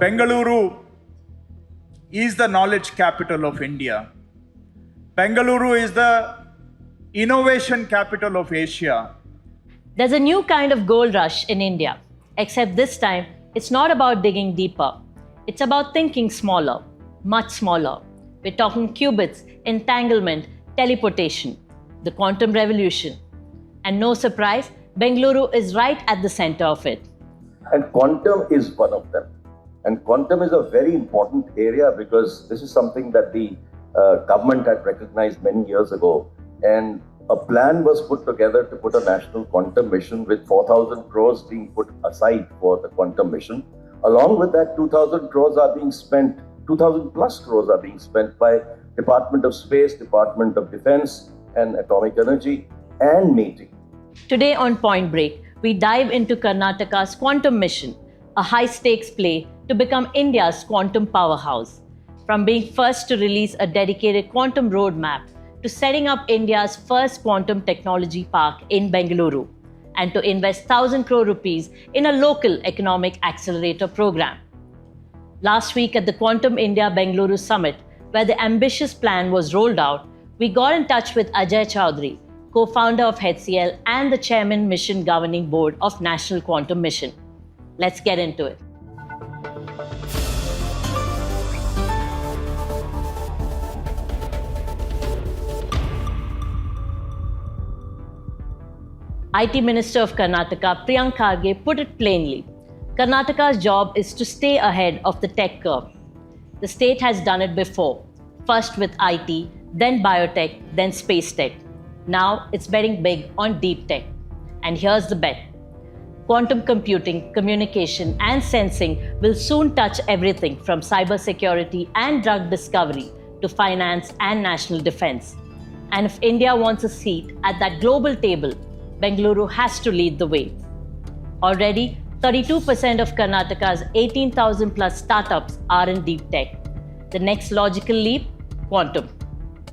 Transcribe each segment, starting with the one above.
Bengaluru is the knowledge capital of India. Bengaluru is the innovation capital of Asia. There's a new kind of gold rush in India, except this time it's not about digging deeper. It's about thinking smaller, much smaller. We're talking qubits, entanglement, teleportation, the quantum revolution. And no surprise, Bengaluru is right at the center of it. And quantum is one of them. And quantum is a very important area because this is something that the government had recognized many years ago. And a plan was put together to put a national quantum mission with 4,000 crores being put aside for the quantum mission. Along with that, 2,000 crores are being spent, 2,000 plus crores are being spent by Department of Space, Department of Defense and Atomic Energy and MeitY. Today on Point Break, we dive into Karnataka's quantum mission, a high-stakes play to become India's quantum powerhouse. From being first to release a dedicated quantum roadmap to setting up India's first quantum technology park in Bengaluru, and to invest 1,000 crore rupees in a local economic accelerator program. Last week at the Quantum India Bengaluru Summit, where the ambitious plan was rolled out, we got in touch with Ajay Chaudhary, co-founder of HCL and the chairman Mission Governing Board of National Quantum Mission. Let's get into it. IT Minister of Karnataka, Priyank Kharge, put it plainly. Karnataka's job is to stay ahead of the tech curve. The state has done it before, first with IT, then biotech, then space tech. Now it's betting big on deep tech. And here's the bet. Quantum computing, communication, and sensing will soon touch everything from cybersecurity and drug discovery to finance and national defense. And if India wants a seat at that global table, Bengaluru has to lead the way. Already, 32% of Karnataka's 18,000 plus startups are in deep tech. The next logical leap, quantum.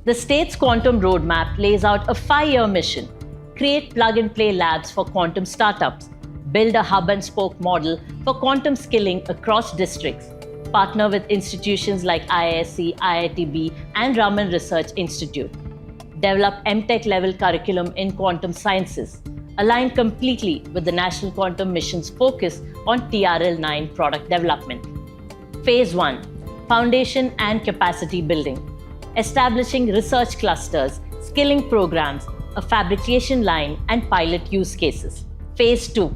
The state's quantum roadmap lays out a 5-year mission: create plug-and-play labs for quantum startups, build a hub-and-spoke model for quantum skilling across districts, partner with institutions like IISc, IITB, and Raman Research Institute, develop MTech level curriculum in quantum sciences, aligned completely with the National Quantum Mission's focus on TRL-9 product development. Phase 1, foundation and capacity building, establishing research clusters, skilling programs, a fabrication line, and pilot use cases. Phase 2,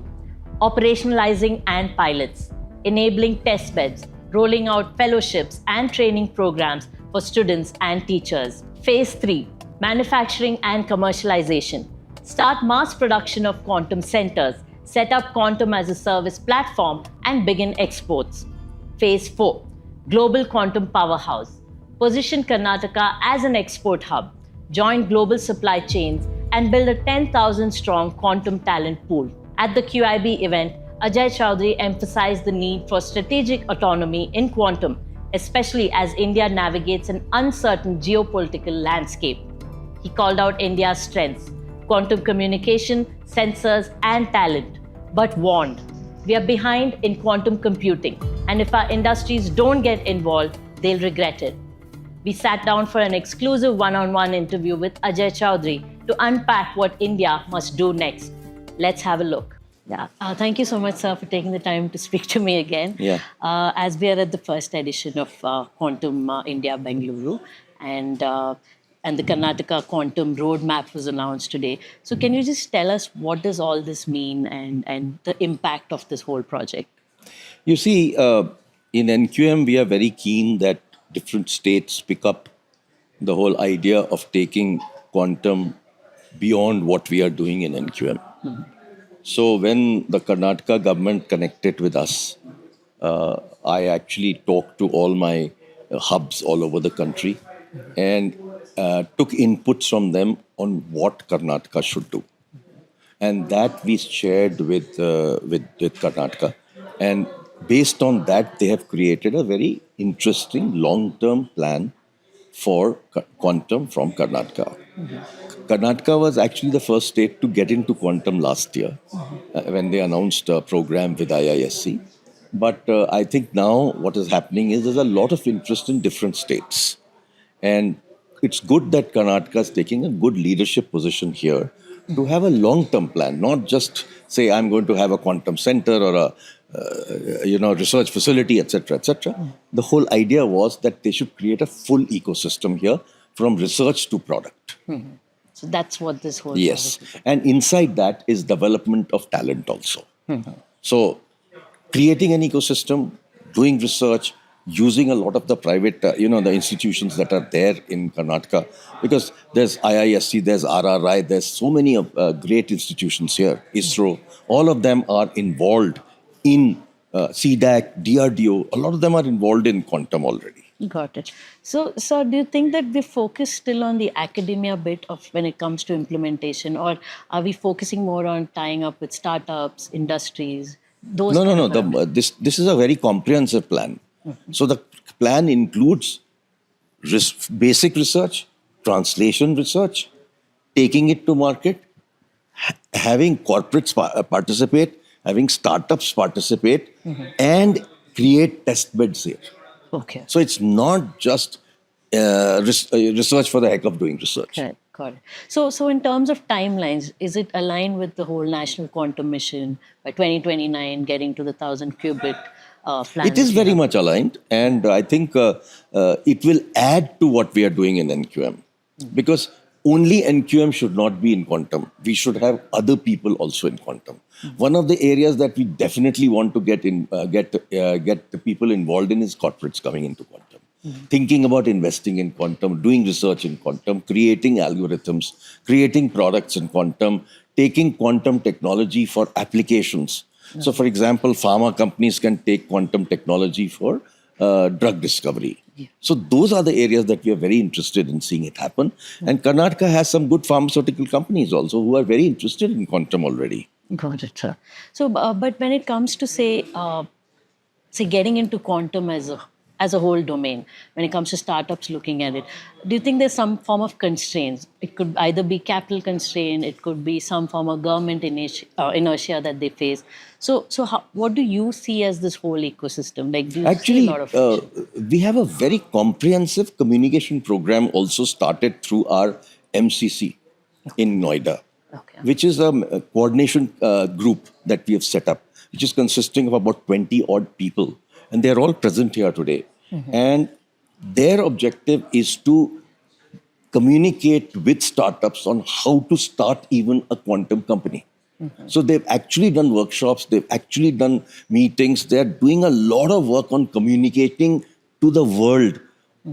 operationalizing and pilots, enabling test beds, rolling out fellowships and training programs for students and teachers. Phase 3, manufacturing and commercialization. Start mass production of quantum centers, set up quantum as a service platform, and begin exports. Phase 4, global quantum powerhouse. Position Karnataka as an export hub, join global supply chains, and build a 10,000-strong quantum talent pool. At the QIB event, Ajay Chaudhary emphasized the need for strategic autonomy in quantum, especially as India navigates an uncertain geopolitical landscape. He called out India's strengths: quantum communication, sensors, and talent, but warned, we are behind in quantum computing, and if our industries don't get involved, they'll regret it. We sat down for an exclusive one-on-one interview with Ajay Chaudhary to unpack what India must do next. Let's have a look. Yeah. Thank you so much, sir, for taking the time to speak to me again. Yeah. As we are at the first edition of Quantum India Bengaluru, and the Karnataka Quantum Roadmap was announced today. So can you just tell us what does all this mean and the impact of this whole project? You see, in NQM, we are very keen that different states pick up the whole idea of taking quantum beyond what we are doing in NQM. Mm-hmm. So when the Karnataka government connected with us, I actually talked to all my hubs all over the country and took inputs from them on what Karnataka should do. And that we shared with Karnataka. And based on that, they have created a very interesting long-term plan for quantum from Karnataka. Mm-hmm. Karnataka was actually the first state to get into quantum last year when they announced a program with IISc. But I think now what is happening is there's a lot of interest in different states. And it's good that Karnataka is taking a good leadership position here to have a long-term plan, not just say I'm going to have a quantum center or a research facility, etc., etc. The whole idea was that they should create a full ecosystem here from research to product. So that's what this whole Yes, project is and inside that is development of talent also. So creating an ecosystem, doing research, using a lot of the private, the institutions that are there in Karnataka, because there's IISC, there's RRI, there's so many great institutions here, ISRO, all of them are involved in CDAC, DRDO, a lot of them are involved in quantum already. Got it. So, do you think that we focus still on the academia bit of when it comes to implementation, or are we focusing more on tying up with startups, industries? Those No. kind of parameters? This is a very comprehensive plan. So the plan includes basic research, translation research, taking it to market, having corporates participate, having startups participate, and create test beds here. Okay. So it's not just research for the heck of doing research. Correct. Got it. So in terms of timelines, is it aligned with the whole National Quantum Mission by 2029 getting to the 1,000 qubit plan? It is very much aligned, and I think it will add to what we are doing in NQM. Because only NQM should not be in quantum. We should have other people also in quantum. One of the areas that we definitely want to get the people involved in is corporates coming into quantum. Thinking about investing in quantum, doing research in quantum, creating algorithms, creating products in quantum, taking quantum technology for applications. So, for example, pharma companies can take quantum technology for drug discovery. So those are the areas that we are very interested in seeing it happen. And Karnataka has some good pharmaceutical companies also who are very interested in quantum already. Got it, sir. So, but when it comes to say getting into quantum as a whole domain, when it comes to startups looking at it, do you think there's some form of constraints? It could either be capital constraint, it could be some form of government inertia that they face. So what do you see as this whole ecosystem? Like, do you see a lot of we have a very comprehensive communication program also started through our MCC in Noida, which is a coordination group that we have set up, which is consisting of about 20 odd people. And they're all present here today. And their objective is to communicate with startups on how to start even a quantum company. So they've actually done workshops, they've actually done meetings, they're doing a lot of work on communicating to the world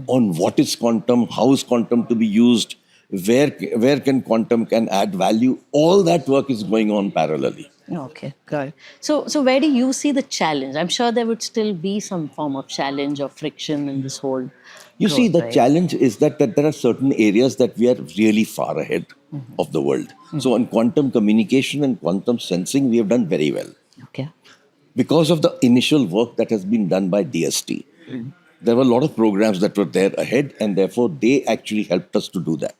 on what is quantum, how is quantum to be used, where can quantum can add value. All that work is going on parallelly. Okay, got it. So where do you see the challenge? I'm sure there would still be some form of challenge or friction in this whole. You see, the right? challenge is that there are certain areas that we are really far ahead of the world. So on quantum communication and quantum sensing, we have done very well. Okay. Because of the initial work that has been done by DST. There were a lot of programs that were there ahead, and therefore they actually helped us to do that.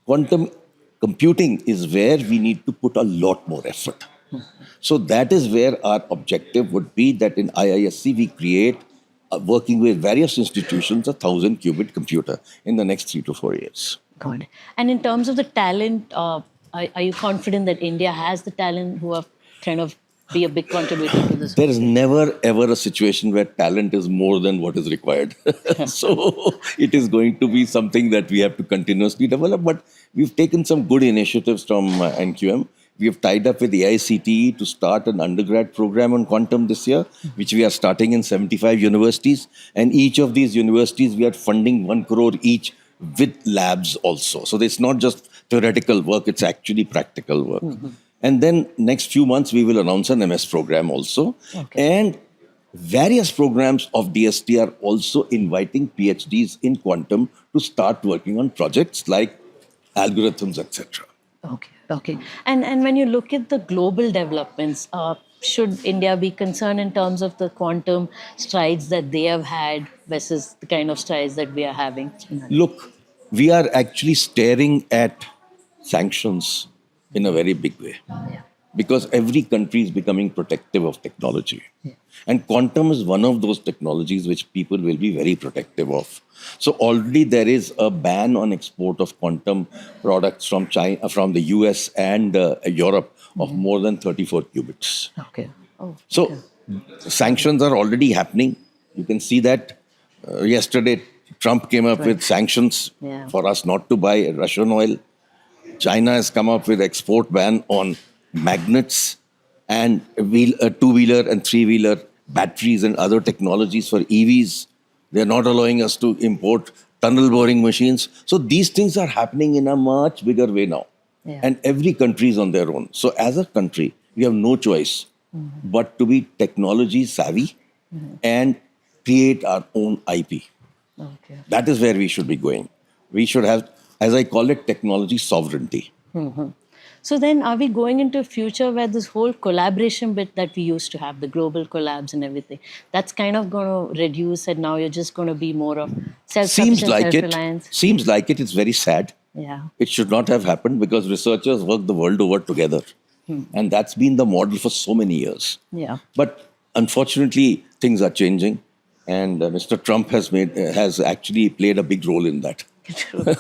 Quantum computing is where we need to put a lot more effort. So that is where our objective would be that in IISC we create, working with various institutions, a 1,000 qubit computer in the next 3 to 4 years. Got it. And in terms of the talent, are you confident that India has the talent who are kind of be a big contributor to this? There is never ever a situation where talent is more than what is required. So it is going to be something that we have to continuously develop. But we've taken some good initiatives from NQM. We have tied up with AICTE to start an undergrad program on quantum this year, which we are starting in 75 universities. And each of these universities, we are funding 1 crore each with labs also. So it's not just theoretical work, it's actually practical work. And then next few months, we will announce an MS program also. And various programs of DST are also inviting PhDs in quantum to start working on projects like algorithms, etc. Okay. And when you look at the global developments, should India be concerned in terms of the quantum strides that they have had versus the kind of strides that we are having? Look, we are actually staring at sanctions in a very big way. because every country is becoming protective of technology. And quantum is one of those technologies which people will be very protective of. So already there is a ban on export of quantum products from China, from the US and Europe of more than 34 qubits. Okay. Oh. So sanctions are already happening. You can see that yesterday Trump came up with sanctions Yeah. for us not to buy Russian oil. China has come up with export ban on magnets and two-wheeler and three-wheeler batteries and other technologies for EVs. They're not allowing us to import tunnel boring machines. So these things are happening in a much bigger way now. Yeah. And every country is on their own. So as a country, we have no choice but to be technology savvy and create our own IP. Okay. That is where we should be going. We should have, as I call it, technology sovereignty. So then are we going into a future where this whole collaboration bit that we used to have, the global collabs and everything, that's kind of going to reduce and now you're just going to be more of Seems self-sufficient, like it. self-reliance? Seems like it. It's very sad. Yeah. It should not have happened because researchers work the world over together. And that's been the model for so many years. Yeah. But unfortunately, things are changing. And Mr. Trump has actually played a big role in that. True.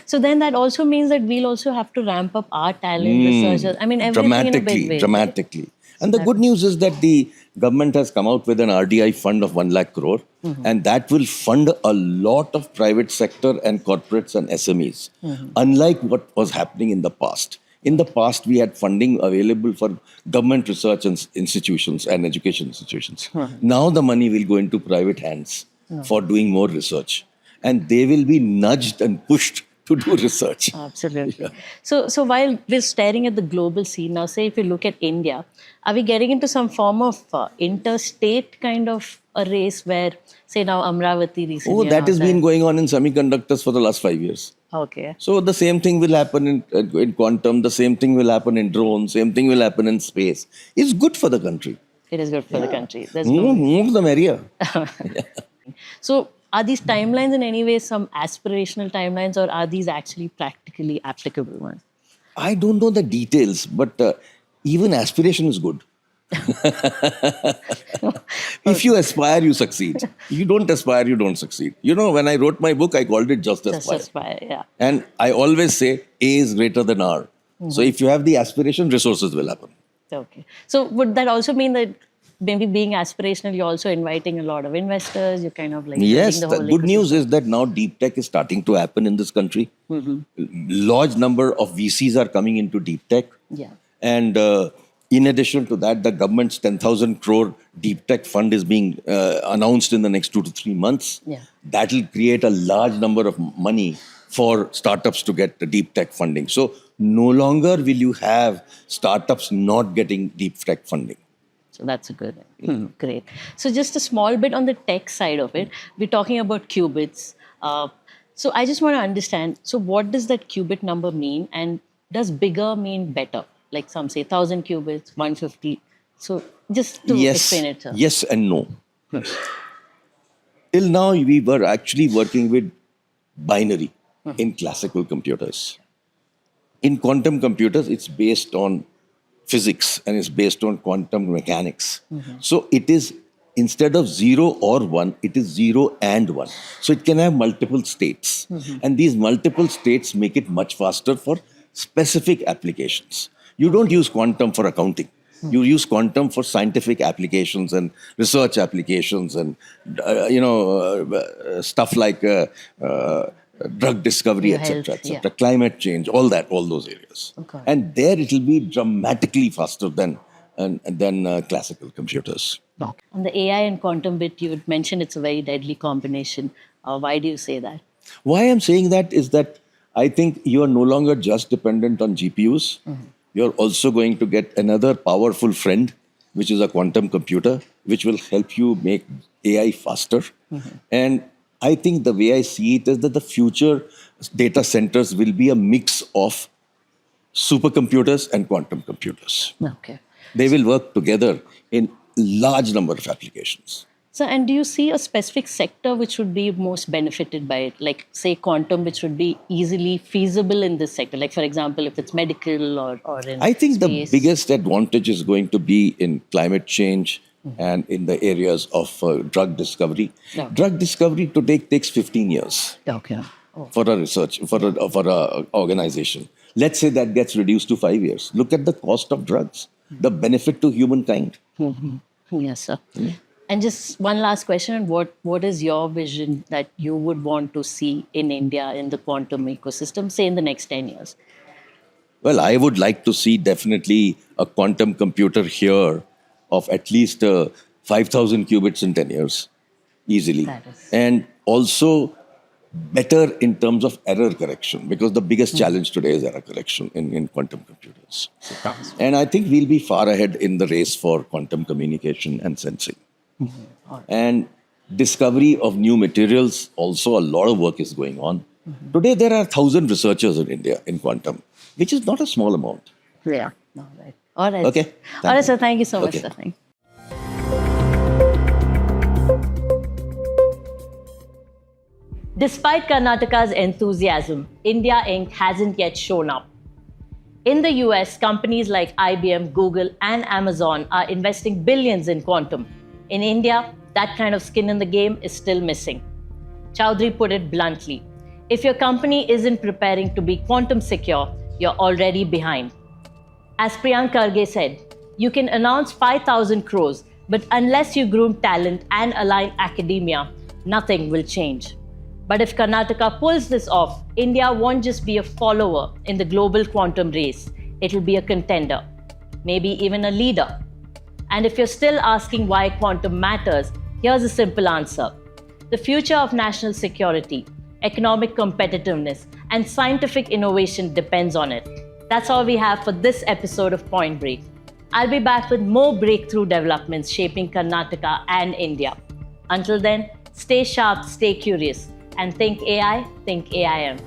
So then that also means that we'll also have to ramp up our talent, researchers. I mean, everything in a big way. Dramatically. And the good news is that the government has come out with an RDI fund of 1 lakh crore, and that will fund a lot of private sector and corporates and SMEs, unlike what was happening in the past. In the past, we had funding available for government research institutions and education institutions. Now the money will go into private hands for doing more research, and they will be nudged and pushed to do research. Absolutely. So while we're staring at the global scene now, say if you look at India, are we getting into some form of interstate kind of a race where, say now Amravati recently? Oh, that has been going on in semiconductors for the last 5 years. Okay. So the same thing will happen in quantum, the same thing will happen in drones, same thing will happen in space. It's good for the country. It is good for the country. There's no... More the merrier. So are these timelines in any way some aspirational timelines or are these actually practically applicable ones? I don't know the details, but even aspiration is good. If you aspire, you succeed. If you don't aspire, you don't succeed. You know, when I wrote my book, I called it Just Aspire. Just aspire, yeah. And I always say A is greater than R. So if you have the aspiration, resources will happen. Okay. So would that also mean that maybe being aspirational, you're also inviting a lot of investors, you're kind of like... Yes, the the whole good news ecosystem? is that now deep tech is starting to happen in this country. Large number of VCs are coming into deep tech. Yeah. And in addition to that, the government's 10,000 crore deep tech fund is being announced in the next 2 to 3 months. Yeah. That will create a large number of money for startups to get the deep tech funding. So no longer will you have startups not getting deep tech funding. So that's a good, great. So just a small bit on the tech side of it, we're talking about qubits. So I just want to understand, so what does that qubit number mean? And does bigger mean better? Like some say 1,000 qubits, 150. So just to explain it, sir. Yes and no. Till now, we were actually working with binary in classical computers. In quantum computers, it's based on physics and it's based on quantum mechanics. So it is, instead of 0 or 1, it is 0 and 1. So it can have multiple states. And these multiple states make it much faster for specific applications. You don't use quantum for accounting. You use quantum for scientific applications and research applications and, stuff like drug discovery, Your etc., health, etc., climate change, all those areas. Okay. And there it will be dramatically faster than classical computers. On the AI and quantum bit, you would mention it's a very deadly combination. Why do you say that? Why I'm saying that is that I think you are no longer just dependent on GPUs. You're also going to get another powerful friend, which is a quantum computer, which will help you make AI faster. And I think the way I see it is that the future data centers will be a mix of supercomputers and quantum computers. Okay. They will work together in large number of applications. So, and do you see a specific sector which would be most benefited by it? Like, say, quantum, which would be easily feasible in this sector? Like, for example, if it's medical or in I think space. the biggest advantage is going to be in climate change and in the areas of drug discovery. Yeah. Drug discovery today takes 15 years Okay. for a research, for a organization. Let's say that gets reduced to 5 years. Look at the cost of drugs, the benefit to humankind. Yes, sir. And just one last question. What is your vision that you would want to see in India in the quantum ecosystem, say in the next 10 years? Well, I would like to see definitely a quantum computer here of at least 5,000 qubits in 10 years, easily. That is- And also better in terms of error correction, because the biggest challenge today is error correction in quantum computers. And I think we'll be far ahead in the race for quantum communication and sensing. And discovery of new materials, also a lot of work is going on. Today, there are 1,000 researchers in India in quantum, which is not a small amount. Yeah. All right. All right. Okay. All right, sir. Thank you so much, Okay. sir. Thank you. Despite Karnataka's enthusiasm, India Inc. hasn't yet shown up. In the US, companies like IBM, Google, and Amazon are investing billions in quantum. In India, that kind of skin in the game is still missing. Chowdhury put it bluntly: if your company isn't preparing to be quantum secure, you're already behind. As Priyank Karge said, you can announce 5,000 crores, but unless you groom talent and align academia, nothing will change. But if Karnataka pulls this off, India won't just be a follower in the global quantum race, it'll be a contender, maybe even a leader. And if you're still asking why quantum matters, here's a simple answer. The future of national security, economic competitiveness, and scientific innovation depends on it. That's all we have for this episode of Point Break. I'll be back with more breakthrough developments shaping Karnataka and India. Until then, stay sharp, stay curious, and think AI, think AIM.